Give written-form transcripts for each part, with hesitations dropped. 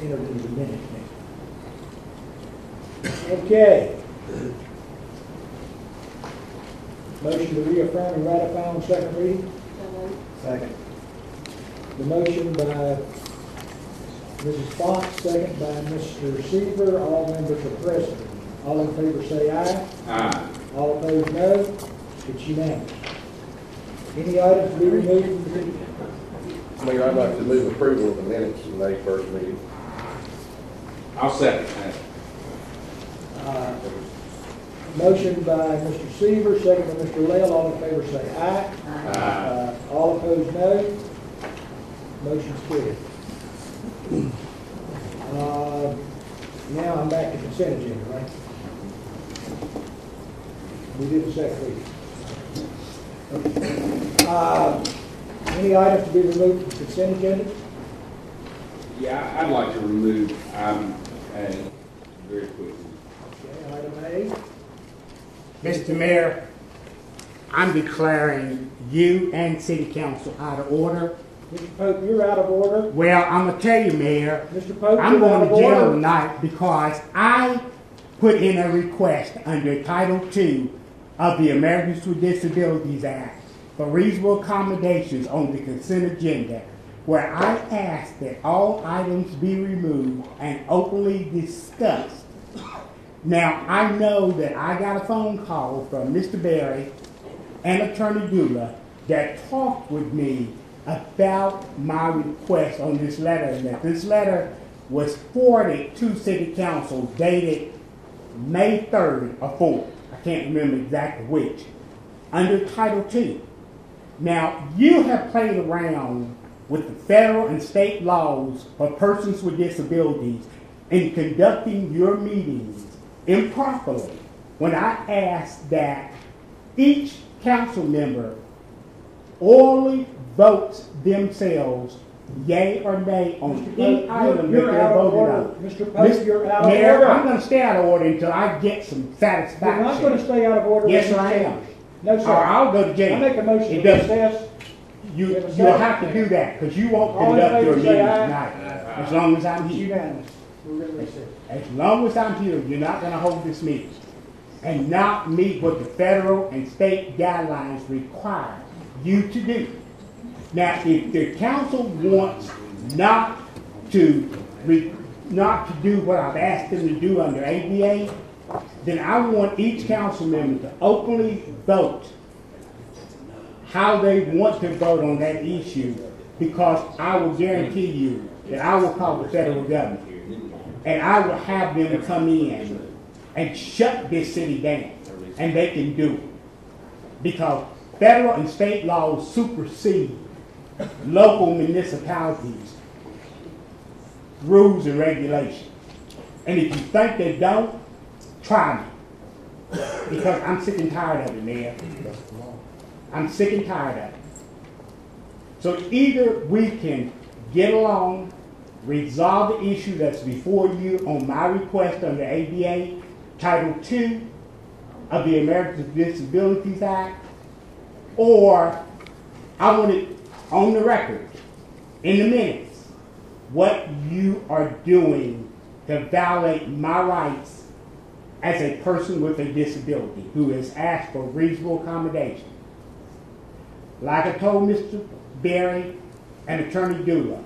entered into the minutes now. Okay. Motion to reaffirm and ratify on second reading? Second. The motion by Mrs. Fox, second by Mr. Seaver. All members are present. All in favor say aye. Aye. All opposed no. It's unanimous. Any items to be removed from the Mayor, I'd like to move approval of the minutes from May 1st meeting. I'll second that. motion by Mr. Seaver, second by Mr. Lell. All in favor say aye. Aye. All opposed no. Motion's carried. Now I'm back to consent agenda, right? We did the second reading. Any items to be removed from the consent agenda? Yeah, I'd like to remove item A very quickly. Okay, item A. Mr. Mayor, I'm declaring you and City Council out of order. Mr. Pope, you're out of order. Well, I'm going to tell you, Mayor, Mr. Pope, I'm you're out going of to jail order. tonight because I put in a request under Title II of the Americans with Disabilities Act for reasonable accommodations on the consent agenda, where I asked that all items be removed and openly discussed. Now, I know that I got a phone call from Mr. Berry and Attorney Dula that talked with me about my request on this letter, and that this letter was forwarded to City Council dated May 3rd or 4th. I can't remember exactly which, under Title II. Now, you have played around with the federal and state laws for persons with disabilities in conducting your meetings improperly when I asked that each council member orally votes themselves yea or nay on any item that they're voting on. Mr. Pope, you're out of Mayor, order. I'm going to stay out of order until I get some satisfaction. You're not going to stay out of order. Yes, when I you am. No, sir. Or I'll go to jail. I make a motion It to doesn't- recess. You'll second? have to do that because you won't All in conduct your favor, meeting say aye. tonight. As long as I'm It's here. unanimous. We're going to recess. As long as I'm here, you're not going to hold this meeting and not meet what the federal and state guidelines require you to do. Now, if the council wants not to do what I've asked them to do under ADA, then I want each council member to openly vote how they want to vote on that issue, because I will guarantee you that I will call the federal government and I will have them come in and shut this city down, and they can do it because federal and state laws supersede local municipalities' rules and regulations. And if you think they don't, try me, because I'm sick and tired of it, Mayor. I'm sick and tired of it. So either we can get along, resolve the issue that's before you on my request under ADA, Title II of the Americans with Disabilities Act, or I want it on the record, in the minutes, what you are doing to violate my rights as a person with a disability who has asked for reasonable accommodation. Like I told Mr. Berry and Attorney Dula,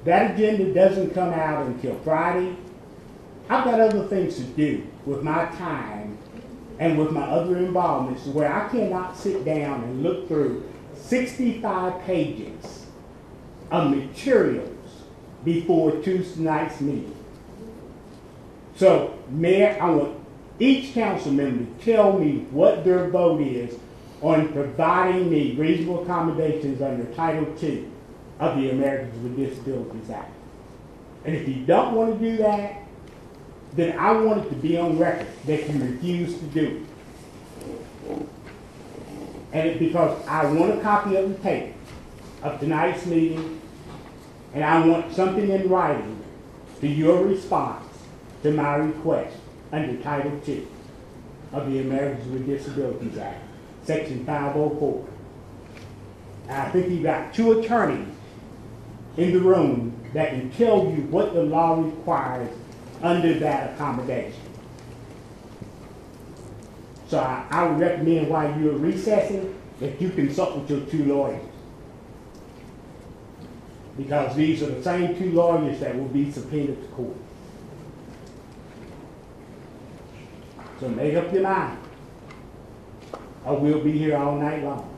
that agenda doesn't come out until Friday. I've got other things to do with my time and with my other involvements where I cannot sit down and look through 65 pages of materials before Tuesday night's meeting. So, Mayor, I want each council member to tell me what their vote is on providing me reasonable accommodations under Title II of the Americans with Disabilities Act. And if you don't want to do that, then I want it to be on record that you refuse to do it. And it's because I want a copy of the tape of tonight's meeting, and I want something in writing to your response to my request under Title II of the Americans with Disabilities Act, Section 504. And I think you've got two attorneys in the room that can tell you what the law requires under that accommodation. So I would recommend while you're recessing that you consult with your 2 lawyers. Because these are the same 2 lawyers that will be subpoenaed to court. So make up your mind, or we'll be here all night long.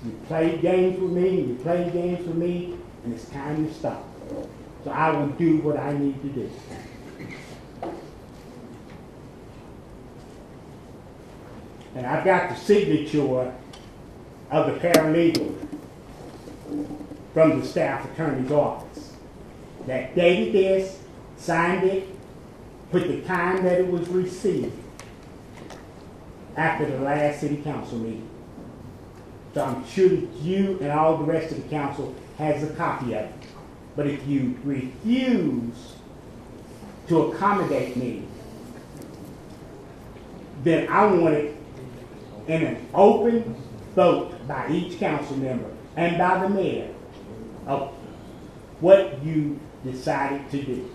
You played games with me, you played games with me, and it's time to stop. So I will do what I need to do. And I've got the signature of the paralegal from the staff attorney's office that dated this, signed it, put the time that it was received after the last city council meeting. So I'm sure that you and all the rest of the council has a copy of it. But if you refuse to accommodate me, then I want it in an open vote by each council member and by the mayor of what you decided to do.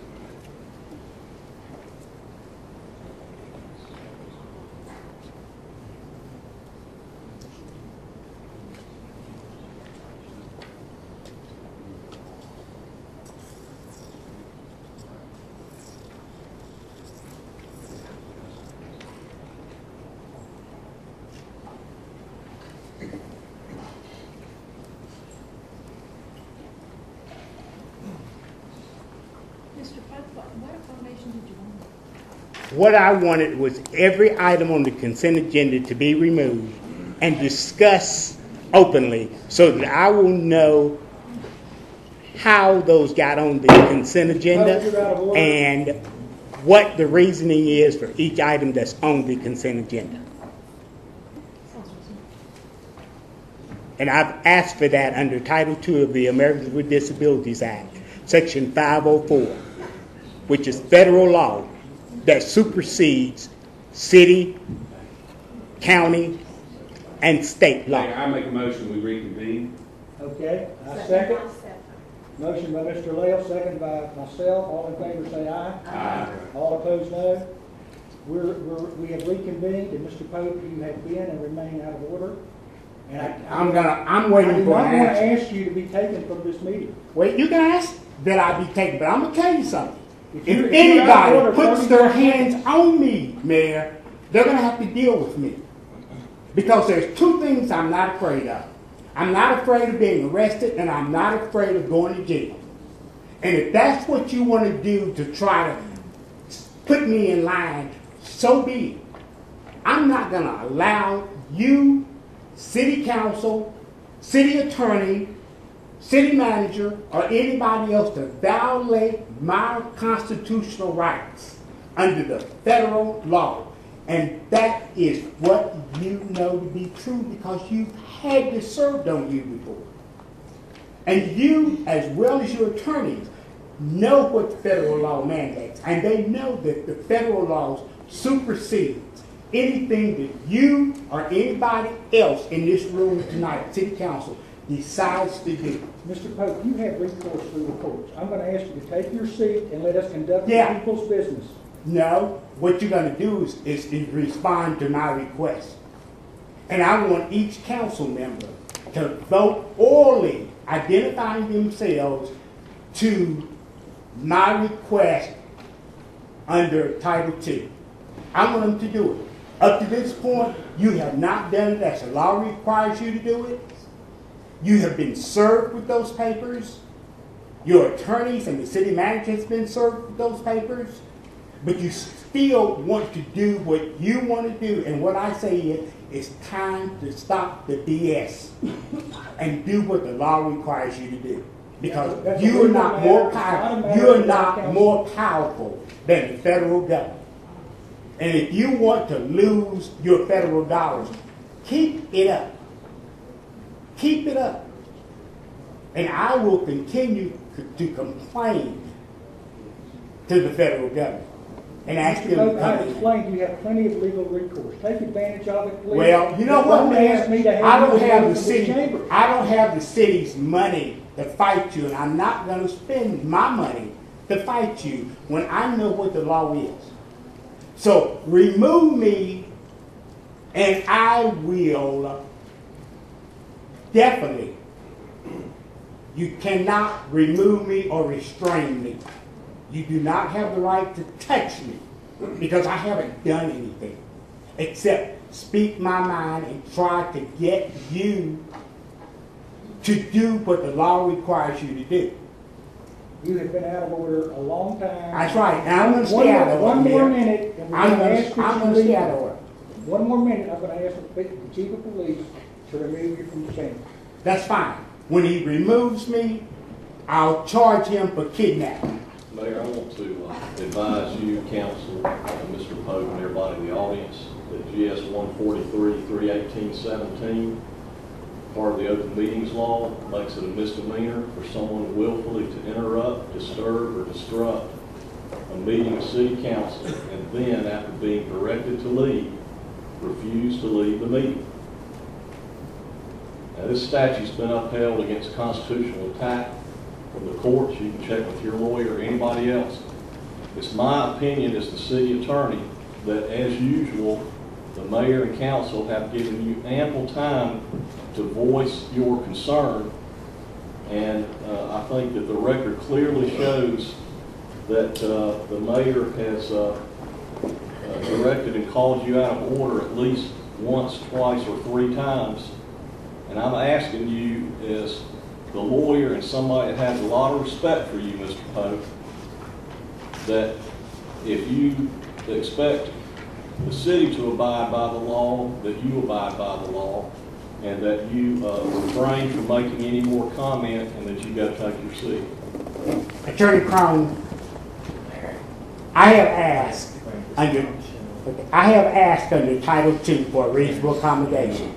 What I wanted was every item on the consent agenda to be removed and discussed openly so that I will know how those got on the consent agenda and what the reasoning is for each item that's on the consent agenda. And I've asked for that under Title II of the Americans with Disabilities Act, Section 504, which is federal law that supersedes city, county, and state law. I make a motion we reconvene. Okay, I second. Motion by Mr. Lael, second by myself. All in favor say aye. Aye. All opposed no. We have reconvened, and Mr. Pope, you have been and remain out of order. And I'm waiting for an answer. I do not want to ask you to be taken from this meeting. Wait, you can ask that I be taken, but I'm going to tell you something. If anybody puts their hands on me, Mayor, they're going to have to deal with me. Because there's 2 things I'm not afraid of. I'm not afraid of being arrested, and I'm not afraid of going to jail. And if that's what you want to do to try to put me in line, so be it. I'm not going to allow you, city council, city attorney, city manager, or anybody else to violate my constitutional rights under the federal law. And that is what you know to be true because you've had this served on you before. And you, as well as your attorneys, know what the federal law mandates. And they know that the federal laws supersede anything that you or anybody else in this room tonight, city council, decides to do. Mr. Pope, you have recourse through the courts. I'm going to ask you to take your seat and let us conduct the people's business. No, what you're going to do is respond to my request. And I want each council member to vote orally, identifying themselves to my request under Title II. I want them to do it. Up to this point, you have not done it as the law requires you to do it. You have been served with those papers. Your attorneys and the city manager has been served with those papers. But you still want to do what you want to do. And what I say is, it's time to stop the BS and do what the law requires you to do. Because you're not more powerful than the federal government. And if you want to lose your federal dollars, keep it up. Keep it up. And I will continue to complain to the federal government and ask them to come I explained you have plenty of legal recourse. Take advantage of it, please. Well, you know what, man? I don't have the city's money to fight you, and I'm not going to spend my money to fight you when I know what the law is. So remove me, and I will definitely. You cannot remove me or restrain me. You do not have the right to touch me because I haven't done anything except speak my mind and try to get you to do what the law requires you to do. You have been out of order a long time. That's right. And I'm going to stay out of order. One more minute. And I'm going to stay out of order. One more minute. I'm going to ask the chief of police to remove you from the chamber. That's fine. When he removes me, I'll charge him for kidnapping. Mayor, I want to advise you, council, Mr. Pope, and everybody in the audience that GS 143-318-17, part of the Open Meetings Law, makes it a misdemeanor for someone willfully to interrupt, disturb, or disrupt a meeting of city council, and then, after being directed to leave, refuse to leave the meeting. Now, this statute's been upheld against constitutional attack from the courts. You can check with your lawyer or anybody else. It's my opinion as the city attorney that, as usual, the mayor and council have given you ample time to voice your concern, and I think that the record clearly shows that the mayor has directed and called you out of order at least once, twice, or 3 times. And I'm asking you, as the lawyer and somebody that has a lot of respect for you, Mr. Pope, that if you expect the city to abide by the law, that you abide by the law, and that you refrain from making any more comment, and that you go take your seat. Attorney Crone, I have asked under Title II for a reasonable accommodation.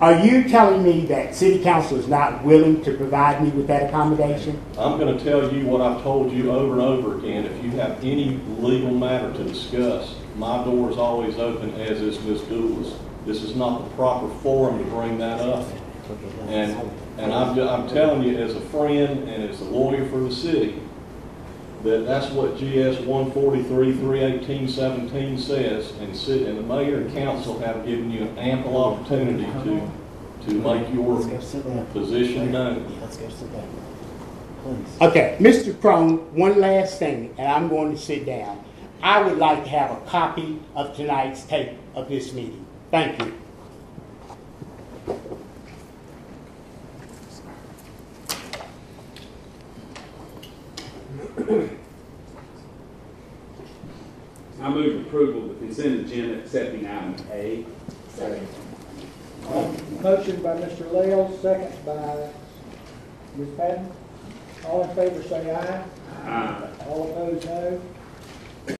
Are you telling me that City Council is not willing to provide me with that accommodation? I'm going to tell you what I've told you over and over again. If you have any legal matter to discuss, my door is always open, as is Ms. Douglas. This is not the proper forum to bring that up. And I'm telling you, as a friend and as a lawyer for the city, that's what GS 143-318-17 says, and the mayor and council have given you an ample opportunity to make your position known. Okay, Mr. Crone, one last thing, and I'm going to sit down. I would like to have a copy of tonight's tape of this meeting. Thank you. I move approval of the consent agenda accepting item A. Second. Motion by Mr. Lales, second by Ms. Patton. All in favor say aye. Aye. All opposed, no.